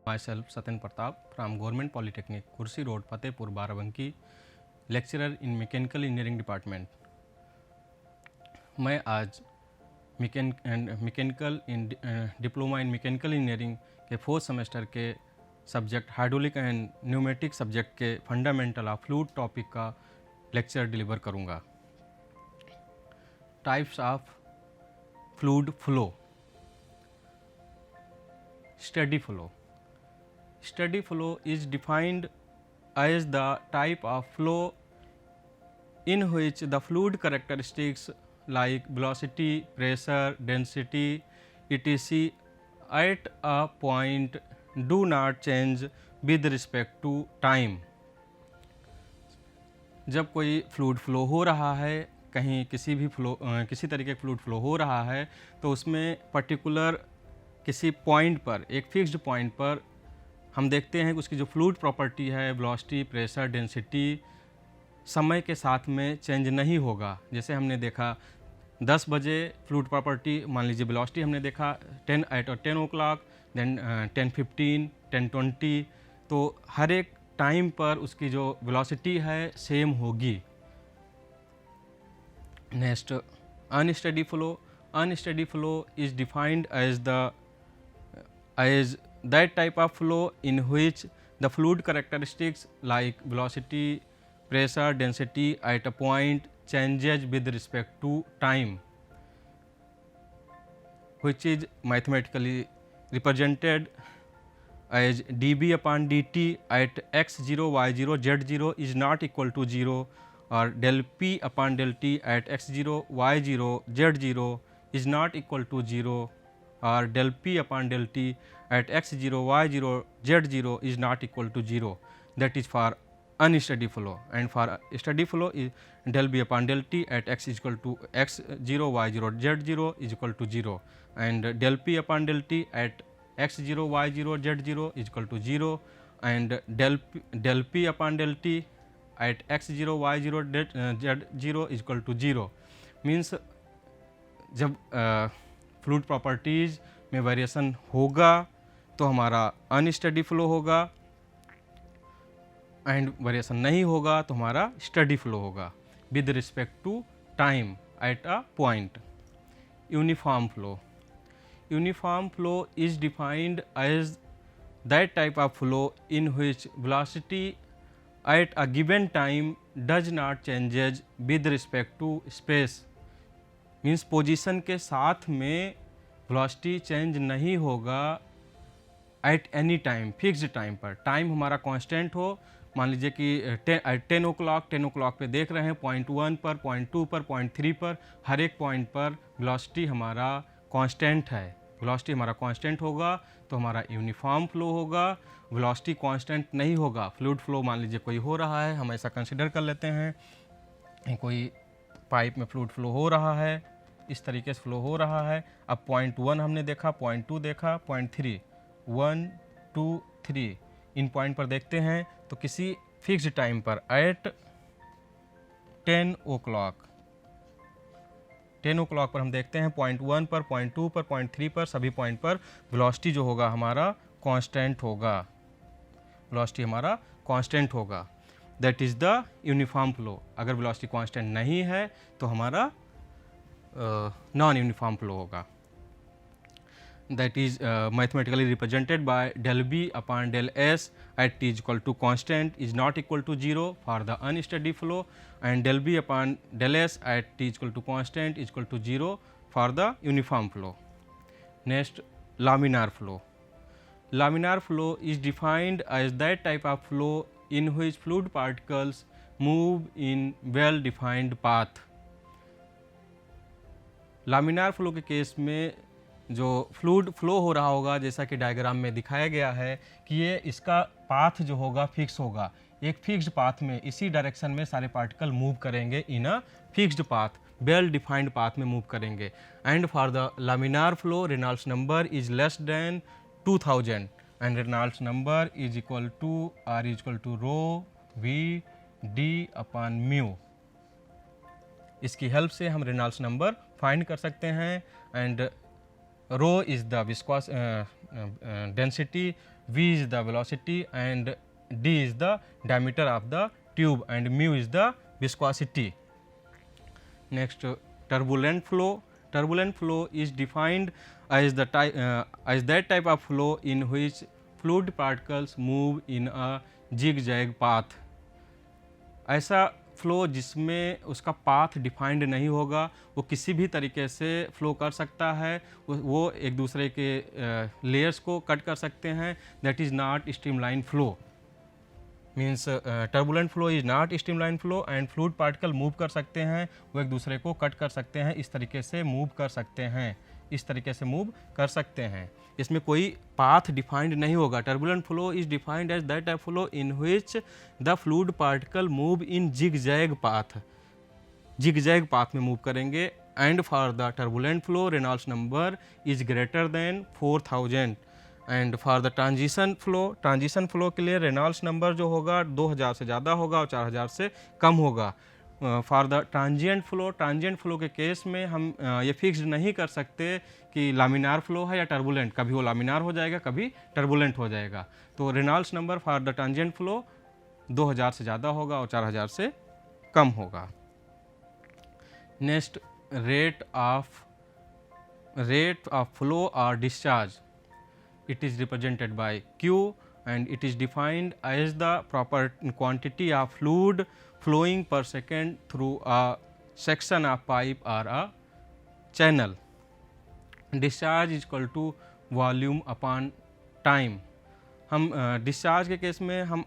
Myself Satin Pratap from Government Polytechnic, Kursi Road, Fatehpur, Barabanki, lecturer in Mechanical Engineering Department. मैं आज diploma in mechanical engineering के 4th semester के subject hydraulic and pneumatic subject के fundamental of fluid topic का lecture deliver करूँगा। Types of fluid flow. Steady flow. Steady flow is defined as the type of flow in which the fluid characteristics like velocity, pressure, density, etc. at a point do not change with respect to time. जब कोई fluid flow हो रहा है, कहीं किसी तरीके का fluid flow हो रहा है, तो उसमें पर्टिकुलर किसी पॉइंट पर, एक फिक्स्ड पॉइंट पर हम देखते हैं कि उसकी जो फ्लूइड प्रॉपर्टी है, वेलोसिटी, प्रेशर, डेंसिटी समय के साथ में चेंज नहीं होगा। जैसे हमने देखा 10 बजे फ्लूइड प्रॉपर्टी, मान लीजिए वेलोसिटी हमने देखा 10 o'clock, देन 10:15, 10:20, तो हर एक टाइम पर उसकी जो वेलोसिटी है सेम होगी। Next, unsteady flow. Unsteady flow is defined as that type of flow in which the fluid characteristics like velocity, pressure, density at a point changes with respect to time, which is mathematically represented as dB upon dt at x0, y0, z0 is not equal to 0, or del p upon del t at x0, y0, z0 is not equal to 0, or del p upon del t at x0, y0, z0 is not equal to 0. That is for unsteady flow, and for steady flow is del b upon del t at x is equal to x0, y0, z0 is equal to 0, and del p upon del t at x0, y0, z0 is equal to 0, and del p upon del t at x0, y0, z0 is equal to 0. Means जब fluid properties में variation होगा तो हमारा unsteady flow होगा, and variation नहीं होगा तो हमारा स्टेडी फ्लो होगा with respect to time at a point. Uniform flow. Uniform flow is defined as that type of flow in which velocity at a given time does not changes with respect to space. Means position के साथ में velocity change नहीं होगा at any time, fixed time पर। Time हमारा constant हो, मान लीजिए कि 10 o'clock पे देख रहे हैं, पॉइंट 1 पर, पॉइंट 2 पर, पॉइंट 3 पर, हर एक पॉइंट पर वेलोसिटी हमारा कांस्टेंट है। वेलोसिटी हमारा कांस्टेंट होगा तो हमारा यूनिफॉर्म फ्लो होगा। वेलोसिटी कांस्टेंट नहीं होगा, फ्लूइड फ्लो मान लीजिए कोई हो रहा है, हम ऐसा कंसिडर कर लेते हैं, कोई पाइप में फ्लूइड फ्लो हो रहा है, इस तरीके से फ्लो हो रहा है। अब पॉइंट 1 हमने देखा, पॉइंट 2 देखा, पॉइंट 3, 1, 2, 3 इन पॉइंट पर देखते हैं तो किसी फिक्स्ड टाइम पर एट 10 o'clock पर हम देखते हैं पॉइंट 1 पर, पॉइंट 2 पर, पॉइंट 3 पर, सभी पॉइंट पर वेलोसिटी जो होगा हमारा कांस्टेंट होगा। वेलोसिटी हमारा कांस्टेंट होगा, that is the uniform flow. अगर वेलोसिटी कांस्टेंट नहीं है तो हमारा नॉन यूनिफॉर्म फ्लो होगा। That is mathematically represented by del b upon del s at t is equal to constant is not equal to 0 for the unsteady flow, and del b upon del s at t is equal to constant is equal to 0 for the uniform flow. Next, laminar flow. Laminar flow is defined as that type of flow in which fluid particles move in well defined path. Laminar flow के case में जो fluid flow हो रहा होगा, जैसा कि diagram में दिखाया गया है कि ये इसका पाथ जो होगा फिक्स होगा। एक फिक्स्ड पाथ में इसी डायरेक्शन में सारे पार्टिकल मूव करेंगे, in a fixed path, well defined path में मूव करेंगे। And for the laminar flow Reynolds number is less than 2000 and Reynolds number is equal to R is equal to rho V D upon mu. इसकी help से हम Reynolds number find कर सकते हैं, and rho is the viscous density, v is the velocity, and d is the diameter of the tube, and mu is the viscosity. Next, turbulent flow. Turbulent flow is defined as that type of flow in which fluid particles move in a zigzag path. ऐसा flow जिसमें उसका path defined नहीं होगा, वो किसी भी तरीके से फ्लो कर सकता है, वो एक दूसरे के लेयर्स को कट कर सकते हैं. That is not streamline flow. Means turbulent flow is not streamline flow, and fluid particle move कर सकते हैं, वो एक दूसरे को कट कर सकते हैं, इस तरीके से मूव कर सकते हैं, इस तरीके से मूव कर सकते हैं. इसमें कोई पाथ डिफाइंड नहीं होगा. Turbulent flow is defined as that type flow in which the fluid particle move in zigzag path. Zigzag path में मूव करेंगे. And for the turbulent flow Reynolds number is greater than 4000. And for the transition flow के लिए Reynolds number जो होगा 2000 से ज़्यादा होगा और 4000 से कम होगा. फॉर द ट्रांजिएंट फ्लो के केस में हम ये फिक्स नहीं कर सकते कि लामिनार फ्लो है या टर्बुलेंट. कभी वो लामिनार हो जाएगा, कभी टर्बुलेंट हो जाएगा. तो Reynolds number for the transient flow 2000 से ज़्यादा होगा और 4000 से कम होगा. नेक्स्ट, रेट ऑफ फ्लो और discharge. It is represented by Q, and it is defined as the proper quantity of fluid flowing per second through a section of pipe or a channel. Discharge is equal to volume upon time. हम discharge के case में हम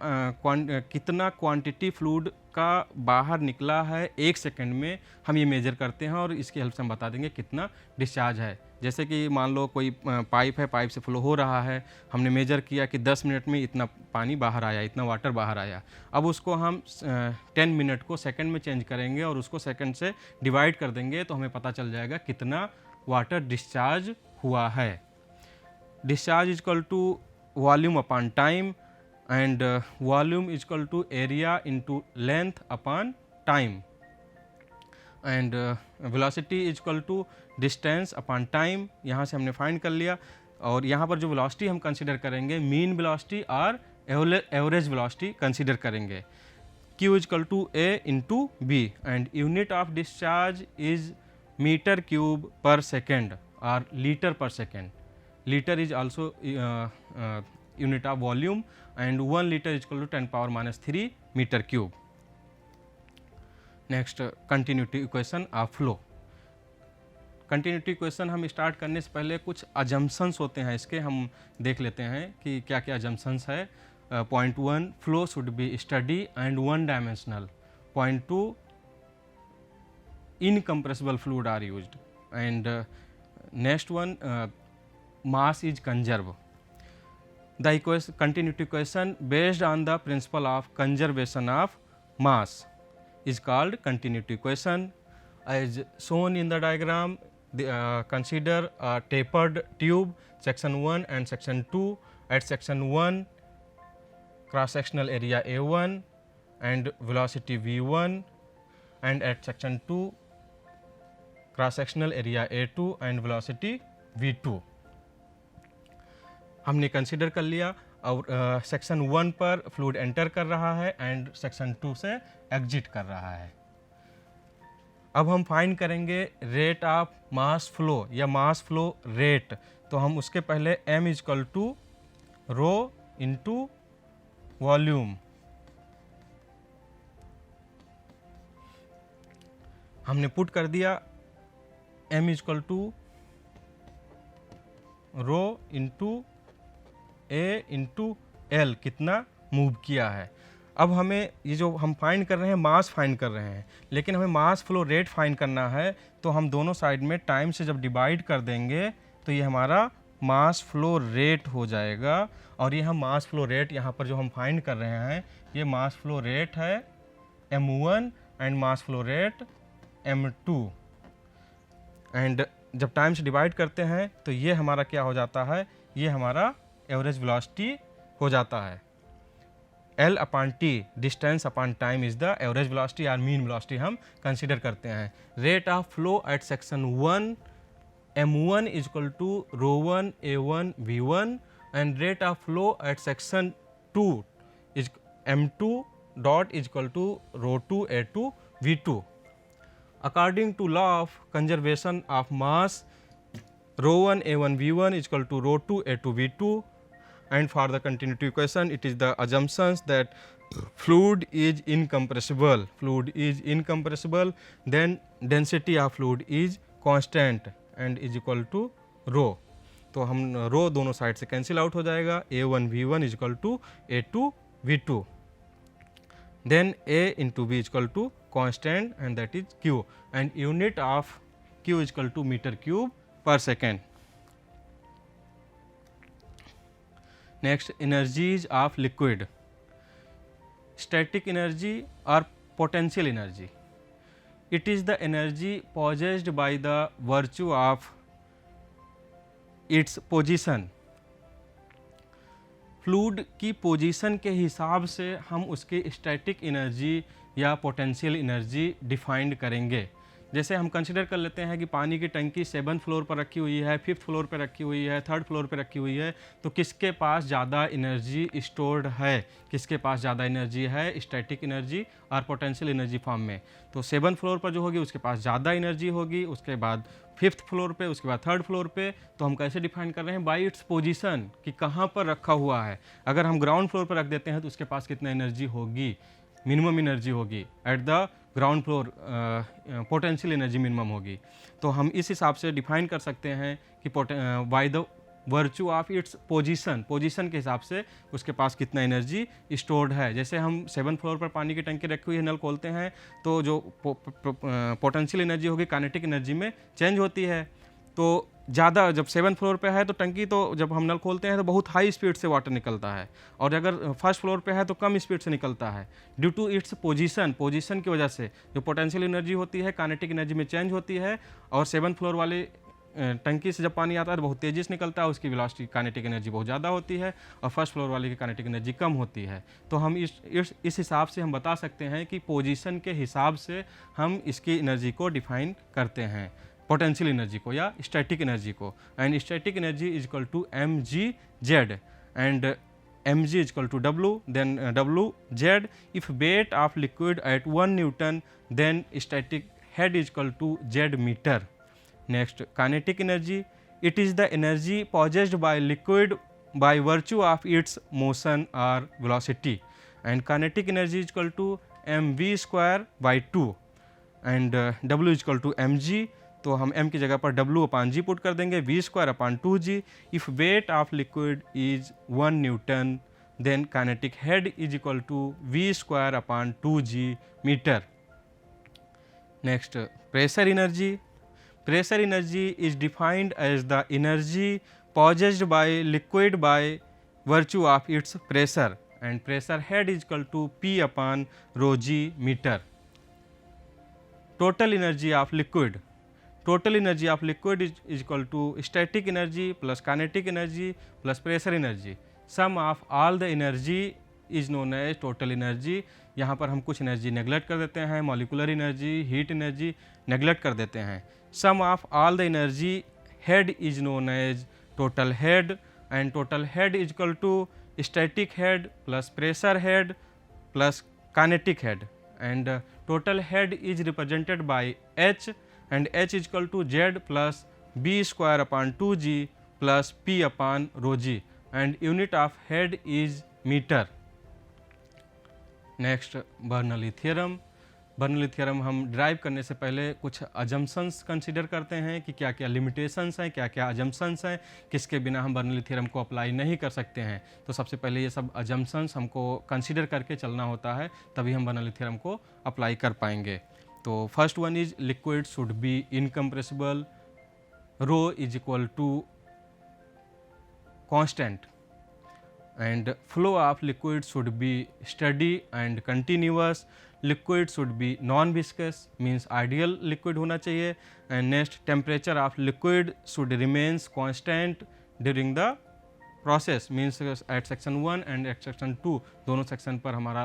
कितना quantity fluid का बाहर निकला है 1 second में हम ये मेजर करते हैं, और इसकी हेल्प से हम बता देंगे कितना डिस्चार्ज है. जैसे कि मान लो कोई पाइप है, पाइप से फ्लो हो रहा है, हमने मेजर किया कि 10 मिनट में इतना पानी बाहर आया, इतना वाटर बाहर आया. अब उसको हम 10 मिनट को सेकंड में चेंज करेंगे और उसको सेकंड से डिवाइड कर देंगे, तो हमें पता चल जाएगा कितना वाटर डिस्चार्ज हुआ है. Discharge is equal to volume upon time, and volume is equal to area into length upon time, and velocity is equal to distance upon time. यहाँ से हमने फाइंड कर लिया. और यहाँ पर जो वेलोसिटी हम कंसिडर करेंगे, मीन वेलोसिटी और एवरेज वेलोसिटी कंसिडर करेंगे. Q is equal to A into B, and unit of discharge is meter cube per second or liter per second. Liter is also unit of volume, and 1 liter is equal to 10 power minus 3 meter cube. Next, continuity equation of flow. Continuity equation हम start करने से पहले कुछ assumptions होते हैं, इसके हम देख लेते हैं कि क्या क्या अजम्पशंस है. Point 1, flow should be steady and one dimensional. Point 2, incompressible fluid are used. And next one, mass is conserved. The continuity equation based on the principle of conservation of mass is called continuity equation. As shown in the diagram, consider a tapered tube, section 1 and section 2. At section 1, cross sectional area A1 and velocity V1, and at section 2, cross sectional area A2 and velocity V2. हमने consider कर लिया. और section 1 पर fluid enter कर रहा है and section 2 से exit कर रहा है. अब हम फाइंड करेंगे रेट ऑफ मास फ्लो या मास फ्लो रेट. तो हम उसके पहले m is equal to rho into volume. हमने पुट कर दिया m is equal to rho into A into L, कितना मूव किया है. अब हमें ये जो हम फाइंड कर रहे हैं मास फाइंड कर रहे हैं, लेकिन हमें मास फ्लो रेट फाइंड करना है. तो हम दोनों साइड में टाइम से जब डिवाइड कर देंगे तो ये हमारा मास फ्लो रेट हो जाएगा. और ये हम मास फ्लो रेट यहाँ पर जो हम फाइंड कर रहे हैं, ये मास फ्लो रेट है m1 and mass flow rate m2. And जब टाइम से डिवाइड करते हैं तो ये हमारा क्या हो जाता है, ये हमारा एवरेज वेलोसिटी हो जाता है. L upon T, distance upon time is the average velocity और मीन वेलोसिटी हम कंसिडर करते हैं. Rate of flow at section 1 m1 is equal to rho 1 a1 v1 and rate of flow at section 2 is m2 dot is equal to rho 2 a2 v2. According to law of conservation of mass, rho 1 a1 v1 is equal to rho 2 a2 v2, and for the continuity equation it is the assumptions that fluid is incompressible, then density of fluid is constant and is equal to rho. तो हम रो दोनों side से cancel out हो जाएगा, a1 v1 is equal to a2 v2, then a into v is equal to constant and that is q, and unit of q is equal to meter cube per second. Next, energies of liquid. Static energy or potential energy. It is the energy possessed by the virtue of its position. Fluid की position के हिसाब से हम उसकी static energy या potential energy defined करेंगे. जैसे हम कंसिडर कर लेते हैं कि पानी की टंकी 7th फ्लोर पर रखी हुई है, 5th फ्लोर पर रखी हुई है, 3rd फ्लोर पर रखी हुई है, तो किसके पास ज़्यादा एनर्जी स्टोर्ड है, किसके पास ज़्यादा एनर्जी है स्टैटिक एनर्जी और पोटेंशियल एनर्जी फॉर्म में. तो 7th फ्लोर पर जो होगी उसके पास ज़्यादा एनर्जी होगी, उसके बाद 5th फ्लोर पे, उसके बाद 3rd फ्लोर पे. तो हम कैसे डिफाइन कर रहे हैं, बाई इट्स पोजीशन कि कहाँ पर रखा हुआ है. अगर हम ग्राउंड फ्लोर पर रख देते हैं तो उसके पास कितना एनर्जी होगी, मिनिमम एनर्जी होगी at the ground floor, potential energy minimum होगी. तो हम इस हिसाब से डिफाइन कर सकते हैं कि by the virtue of its position के हिसाब से उसके पास कितना एनर्जी स्टोर्ड है. जैसे हम 7th फ्लोर पर पानी की टंकी रखी हुई है, नल खोलते हैं तो जो पोटेंशियल एनर्जी होगी काइनेटिक एनर्जी में चेंज होती है. तो ज़्यादा जब 7th फ्लोर पे है तो टंकी, तो जब हम नल खोलते हैं तो बहुत हाई स्पीड से वाटर निकलता है, और अगर 1st फ्लोर पे है तो कम स्पीड से निकलता है. ड्यू टू इट्स पोजीशन की वजह से जो पोटेंशियल एनर्जी होती है काइनेटिक एनर्जी में चेंज होती है, और 7th फ्लोर वाले टंकी से जब पानी आता है तो बहुत तेज़ी से निकलता है, उसकी वेलोसिटी काइनेटिक एनर्जी बहुत ज़्यादा होती है, और 1st फ्लोर वाले की काइनेटिक एनर्जी कम होती है. तो हम इस हिसाब से हम बता सकते हैं कि पोजीशन के हिसाब से हम इसकी एनर्जी को डिफाइन करते हैं, पोटेंशियल एनर्जी को या स्टैटिक एनर्जी को. And static energy is equal to mgz and mg is equal to w, then wz. If weight of liquid at 1 Newton, then static head is equal to z meter. Next, kinetic energy. It is the energy possessed by liquid by virtue of its motion or velocity, and kinetic energy is equal to mv square by 2 and w is equal to mg. तो हम m की जगह पर w upon g put कर देंगे, v square upon 2g. If weight of liquid is 1 newton, then kinetic head is equal to v square upon 2g metre. Next, pressure energy. Pressure energy is defined as the energy possessed by liquid by virtue of its pressure, and pressure head is equal to p upon rho g meter. Total energy of liquid. Total energy of liquid is equal to static energy plus kinetic energy plus pressure energy. Sum of all the energy is known as total energy. यहाँ पर हम कुछ energy neglect कर देते हैं, molecular energy, heat energy neglect कर देते हैं. Sum of all the energy head is known as total head, and total head is equal to static head plus pressure head plus kinetic head, and total head is represented by h, and h is equal to z plus b square upon 2g plus p upon rho g, and unit of head is meter. Next, Bernoulli theorem. Bernoulli theorem हम drive करने से पहले कुछ assumptions consider करते हैं कि क्या क्या लिमिटेशंस हैं, क्या क्या अजम्पशंस हैं, किसके बिना हम बर्नौली थ्योरम को अप्लाई नहीं कर सकते हैं. तो सबसे पहले ये सब अजम्पशंस हमको कंसीडर करके चलना होता है, तभी हम बर्नौली थ्योरम को अप्लाई कर पाएंगे. तो first one is liquid should be incompressible, rho is equal to constant, and flow of liquid should be steady and continuous. Liquid should be non viscous, means ideal liquid होना चाहिए. And next, temperature of liquid should remains constant during the process, means at section 1 and at section 2 दोनों section पर हमारा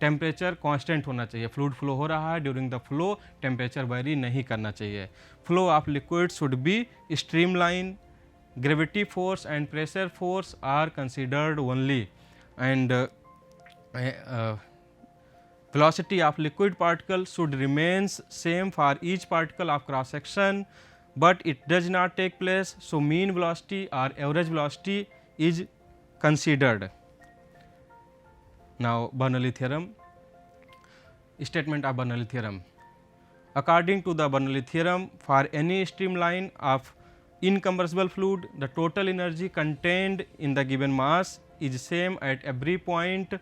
temperature constant होना चाहिए। Fluid flow हो रहा है, during the flow temperature vary नहीं करना चाहिए। Flow of liquid should B streamline, gravity force and pressure force are considered only, and velocity of liquid particle should remains same for each particle of cross section, but it does not take place, so mean velocity or average velocity is considered. Now Bernoulli theorem, statement of Bernoulli theorem. According to the Bernoulli theorem, for any streamline of incompressible fluid, the total energy contained in the given mass is same at every point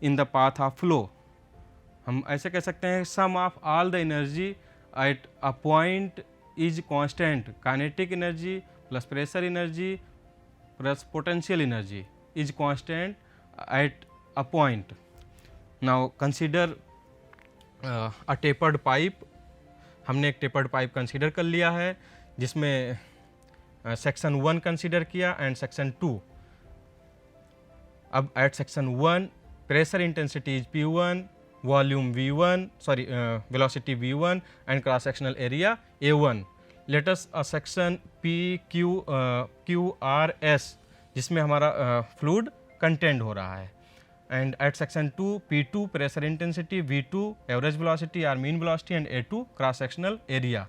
in the path of flow. हम ऐसे कह सकते हैं sum of all the energy at a point is constant. Kinetic energy plus pressure energy plus potential energy is constant at a point. Now consider a tapered pipe. हमने एक tapered pipe consider कर लिया है जिसमें section 1 consider किया and section 2. अब at section 1 pressure intensity is P1, volume V1, sorry velocity V1 and cross sectional area A1. Let us a section QRS जिसमें हमारा फ्लूइड कंटेंट हो रहा है, and at section 2 P2 pressure intensity, V2 average velocity or mean velocity and A2 cross sectional area.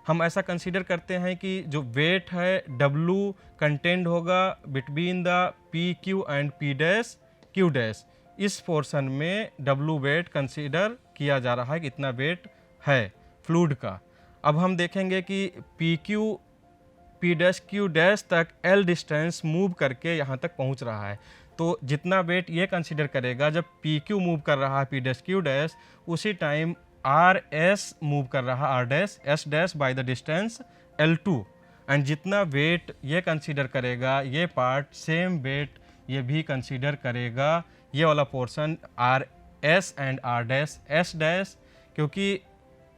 हम ऐसा consider करते हैं कि जो वेट है W कंटेंट होगा between the PQ and P dash Q dash. इस पोर्शन में W वेट कंसीडर किया जा रहा है कि इतना वेट है फ्लूइड का. अब हम देखेंगे कि PQ P dash Q dash तक L डिस्टेंस मूव करके यहाँ तक पहुँच रहा है, तो जितना वेट ये कंसीडर करेगा जब PQ मूव कर रहा है P डैश Q डैश, उसी टाइम RS मूव कर रहा है R dash S dash by the distance L2. And जितना वेट ये कंसीडर करेगा ये पार्ट सेम वेट ये भी कंसीडर करेगा ये वाला portion RS and R dash S dash, क्योंकि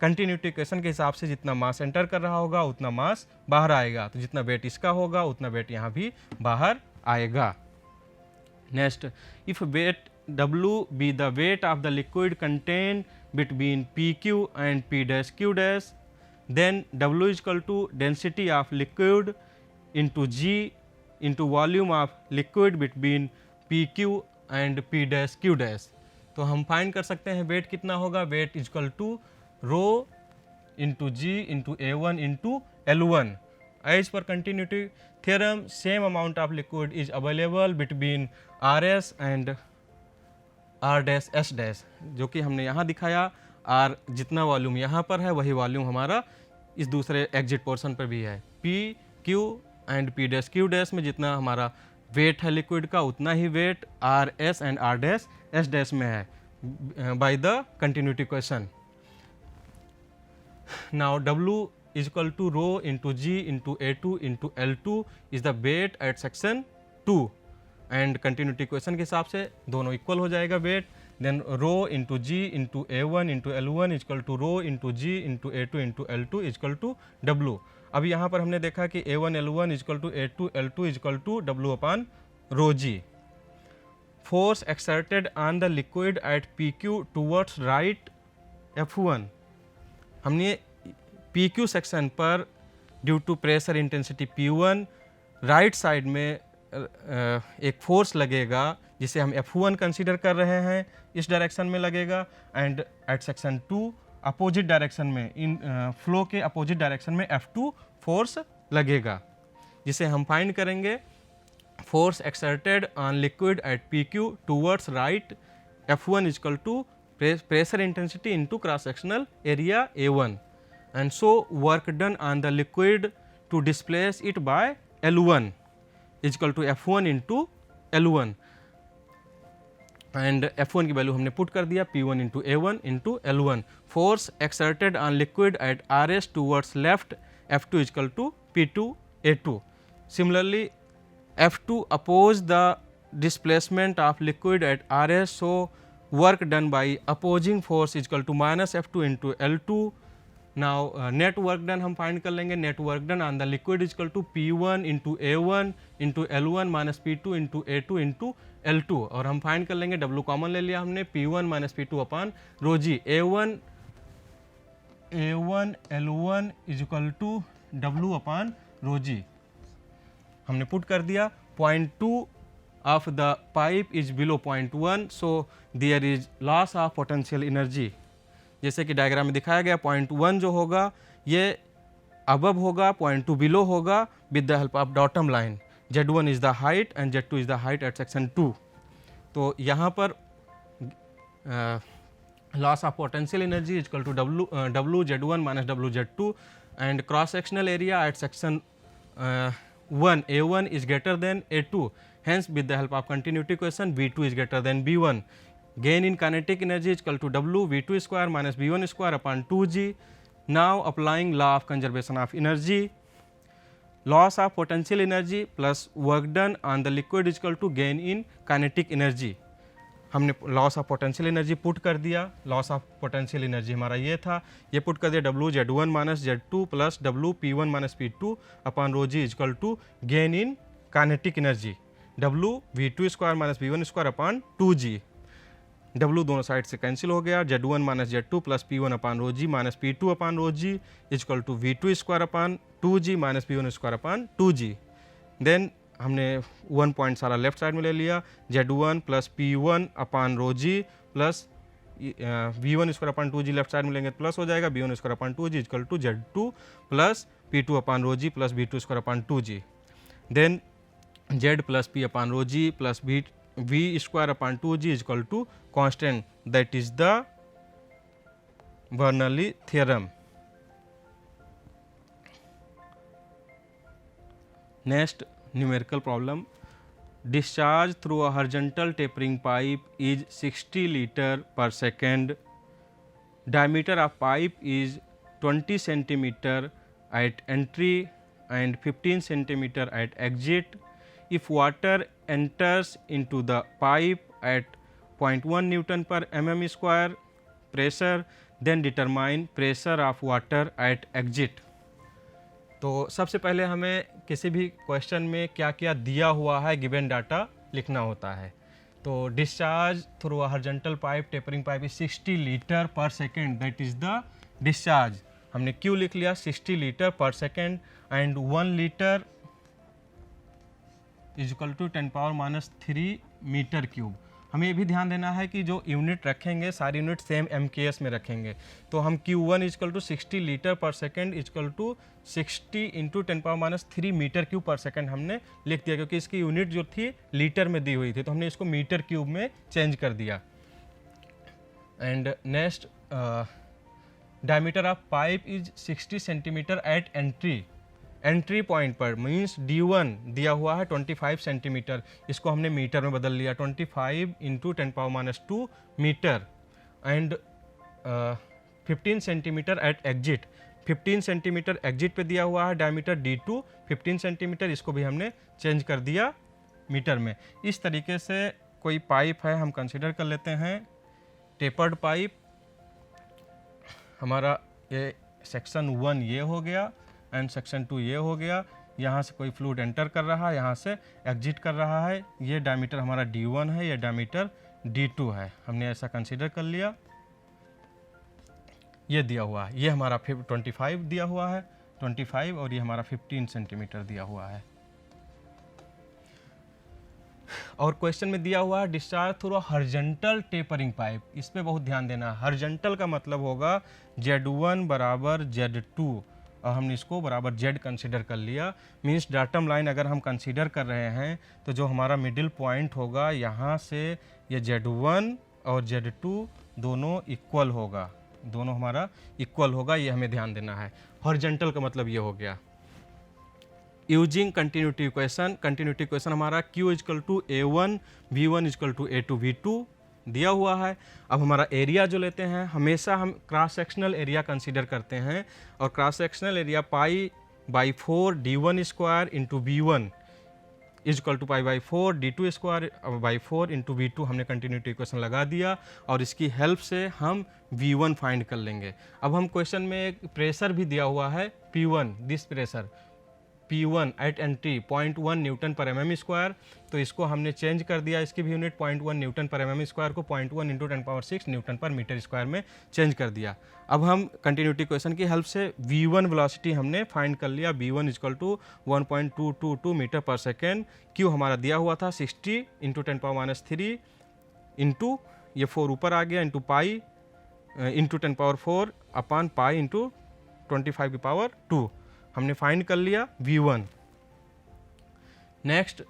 कंटिन्यूटी इक्वेशन के हिसाब से जितना मास एंटर कर रहा होगा उतना मास बाहर आएगा, तो जितना वेट इसका होगा उतना वेट यहाँ भी बाहर आएगा. Next, if weight W be the weight of the liquid contained between PQ and P dash Q dash, then W is equal to density of liquid into G into volume of liquid between PQ and P dash Q dash. तो हम find कर सकते हैं weight कितना होगा. Weight is equal to rho into g into A1 into L1. As per continuity theorem, same amount of liquid is available between RS and R dash S dash, जो कि हमने यहाँ दिखाया. R जितना वॉल्यूम यहाँ पर है वही वॉल्यूम हमारा इस दूसरे एग्जिट पोर्शन पर भी है. P Q and P dash Q dash में जितना हमारा वेट है लिक्विड का उतना ही weight R S and R dash S dash में है by the continuity equation. Now W is equal to rho into G into A2 into L2 is the weight at section 2, and continuity equation के हिसाब से दोनों equal हो जाएगा wait. then rho into G into A1 into L1 is equal to rho into G into A2 into L2 is equal to W. अब यहाँ पर हमने देखा कि A1 L1 is equal to A2 L2 is equal to W upon rho G. Force exerted on the liquid at PQ towards right F1. हमने PQ section पर due to pressure intensity P1 right side में एक force लगेगा जिसे हम F1 consider कर रहे हैं, इस डायरेक्शन में लगेगा. And at section 2 opposite direction में इन फ्लो के अपोजिट डायरेक्शन में F2 फोर्स लगेगा, जिसे हम फाइंड करेंगे. Force exerted on liquid at PQ towards right F1 is equal to pressure intensity into cross sectional area A1. and so work done on the liquid to displace it by L1 is equal to F1 into L1, and F1 की value हमने put कर दिया P1 into A1 into L1. Force exerted on liquid at RS towards left F2 is equal to P2 A2. Similarly, F2 oppose the displacement of liquid at RS, so work done by opposing force is equal to minus F2 into L2. Now net work done हम find कर लेंगे. Net work done on the liquid is equal to P1 into A1 into L1 minus P2 into A2 into L2. और हम find कर लेंगे, W common ले लिया हमने, P1 minus P2 upon rho G. A1 L1 is equal to W upon rho G हमने put कर दिया. 0.2 of the pipe is below 0.1, so there is loss of potential energy. जैसे कि डायग्राम में दिखाया गया, 0.1 जो होगा ये अबव होगा, 0.2 बिलो होगा with the help of datum line. Z1 is the height and Z2 is the height at section 2. तो यहाँ पर loss of potential energy is equal to W Z1 minus W Z2 and cross sectional area at section 1 A1 is greater than A2, hence with the help of continuity equation V2 is greater than B1. Gain in kinetic energy is equal to W V2 square minus B1 square upon 2G. Now applying law of conservation of energy, loss of potential energy plus work done on the liquid is equal to gain in kinetic energy. हमने loss of potential energy put कर दिया. Loss of potential energy हमारा ये था, ये put कर दिया W Z1 minus Z2 plus W P1 minus P2 upon rho g is equal to gain in kinetic energy W V2 square minus B1 square upon 2G. W दोनों side से cancel हो गया. Z1 minus Z2 plus P1 upon rho g minus P2 upon rho g is equal to V2 square upon 2G minus B1 square upon 2G. Then हमने 1 point सारा left side में ले लिया. Z1 plus P1 upon rho जी plus V1 square upon 2G left side में लेंगे तो plus हो जाएगा. B1 square upon 2G equal to Z2 plus P2 upon rho ji plus B2 square upon 2G. Then Z plus P upon rho ji plus V square upon 2G equal to constant, that is the Bernoulli theorem. Next numerical problem. Discharge through a horizontal tapering pipe is 60 liter per second. Diameter of pipe is 20 centimeter at entry and 15 centimeter at exit. If water enters into the pipe at 0.1 Newton per mm square pressure, then determine pressure of water at exit. तो सबसे पहले हमें किसी भी question में क्या क्या दिया हुआ है गिवन डाटा लिखना होता है. तो discharge through a horizontal pipe tapering pipe is 60 litre per second, that is the discharge. हमने क्यों लिख लिया 60 litre per second and 1 litre is equal to 10⁻³ metre cube. हमें ये भी ध्यान देना है कि जो यूनिट रखेंगे सारी यूनिट सेम MKS में रखेंगे. तो हम Q1 is equal to 60 litre per second is equal to 60 into 10⁻³ metre cube per second हमने लिख दिया, क्योंकि इसकी यूनिट जो थी लीटर में दी हुई थी तो हमने इसको मीटर क्यूब में चेंज कर दिया. And next diameter of pipe is 60 centimetre eight entry. Entry point पर मीन्स D1 दिया हुआ है 25 सेंटीमीटर, इसको हमने मीटर में बदल लिया 25 into 10⁻² metre. And 15 centimetre at exit. 15 centimetre exit पे दिया हुआ है डायमीटर D2 15 सेंटीमीटर, इसको भी हमने चेंज कर दिया मीटर में. इस तरीके से कोई पाइप है हम कंसिडर कर लेते हैं टेपर्ड पाइप. हमारा ये सेक्शन 1 ये हो गया एंड सेक्शन 2 ये हो गया. यहाँ से कोई फ्लूइड एंटर कर रहा है, यहाँ से एग्जिट कर रहा है. ये डायमीटर हमारा D1 है, ये डायमीटर D2 है. हमने ऐसा कंसीडर कर लिया. ये दिया हुआ है, ये हमारा 25 दिया हुआ है 25 और ये हमारा 15 सेंटीमीटर दिया हुआ है. और क्वेश्चन में दिया हुआ है discharge through horizontal tapering pipe. इस पे बहुत ध्यान देना है. हॉरिजॉन्टल का मतलब होगा Z1 बराबर Z2 और हमने इसको बराबर Z कंसीडर कर लिया. मींस डाटम लाइन अगर हम कंसीडर कर रहे हैं तो जो हमारा मिडिल पॉइंट होगा यहाँ से ये Z1 और Z2 दोनों इक्वल होगा, दोनों हमारा इक्वल होगा, ये हमें ध्यान देना है. हॉरिजॉन्टल का मतलब ये हो गया. Using continuity equation. Continuity equation हमारा Q is equal to A1 V1 is equal to A2 V2 दिया हुआ है. अब हमारा एरिया जो लेते हैं हमेशा हम क्रॉस सेक्शनल एरिया कंसीडर करते हैं और cross sectional area pi by 4 D1 square into B1 is equal to pi by 4 d2 square by 4 into V2 हमने कंटिन्यूटी इक्वेशन लगा दिया और इसकी हेल्प से हम V1 फाइंड कर लेंगे। अब हम क्वेश्चन में एक प्रेशर भी दिया हुआ है P1, this pressure P1 eight entry 0.1 Newton पर mm स्क्वायर, तो इसको हमने चेंज कर दिया, इसकी भी यूनिट 0.1 न्यूटन पर mm स्क्वायर को 0.1 into 10⁻6 Newton per metre square में चेंज कर दिया। अब हम कंटिन्यूटी क्वेश्चन की हेल्प से V1 वेलोसिटी हमने फाइंड कर लिया, V1 equal to 1.222 metre per second. Q हमारा दिया हुआ था 60 इंटू 10⁻³ इंटू ये 4 ऊपर आ गया इंटू पाई इंटू 10⁻4 अपान पाई इंटू 25⁻2 हमने फाइंड कर लिया V1। नेक्स्ट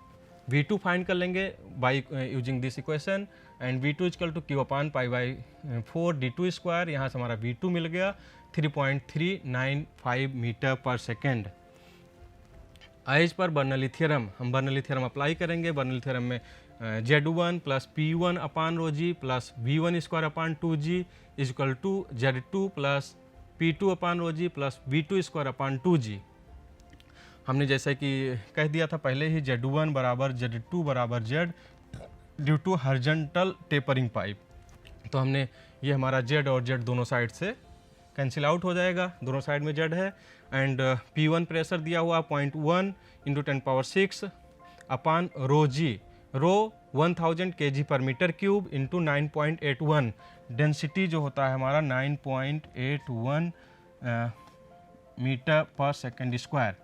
V2 फाइंड कर लेंगे by using this equation and V2 equal to Q upon pi by 4 d2 square, यहाँ से हमारा V2 मिल गया 3.395 metre per second. As per Bernoulli theorem हम बर्नौली थ्योरम अप्लाई करेंगे। बर्नौली थ्योरम में Z1 plus P1 upon rho ji plus V1 square upon 2G is equal to Z2 plus P2 upon rho ji plus V2 square upon 2G। हमने जैसे कि कह दिया था पहले ही Z1 बराबर Z2 बराबर Z due to horizontal tapering pipe, तो हमने ये हमारा Z और Z दोनों साइड से कैंसिल आउट हो जाएगा, दोनों साइड में Z है। एंड P1 प्रेशर दिया हुआ 0.1 इंटू 10⁻6 अपान रो जी, रो 1000 kg पर मीटर क्यूब इंटू 9.81, डेंसिटी जो होता है हमारा 9.81 metre per second square,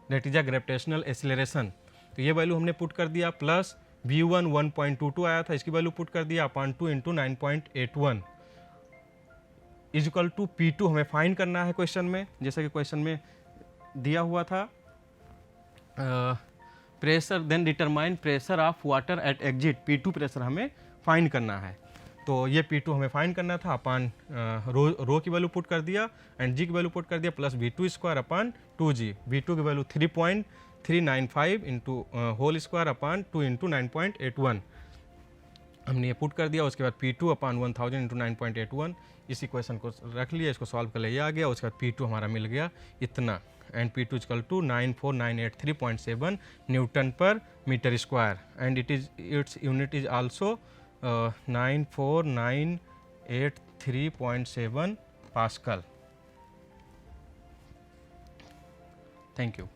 that is a gravitational acceleration. तो ये वैल्यू हमने पुट कर दिया, प्लस V1 1.22 आया था, इसकी वैल्यू पुट कर दिया upon 2 into 9.81 is equal to P2 हमें फाइंड करना है क्वेश्चन में, जैसे कि क्वेश्चन में दिया हुआ था pressure then determine pressure of water at exit, P2 pressure हमें फाइंड करना है। तो ये P2 हमें फाइंड करना था, अपान रो की वैल्यू पुट कर दिया एंड जी की वैल्यू पुट कर दिया plus V2 square upon 2G, V2 की value 3.395 into whole square upon 2 into 9.81 हमने ये पुट कर दिया। उसके बाद P2 अपान 1000 इंटू 9.81 इस इक्वेशन को रख लिया, इसको सॉल्व कर ले आ गया। उसके बाद P2 हमारा मिल गया इतना and P2 equal to 94983.7 newton per metre square and its unit is also 94983.7 pascal. Thank you.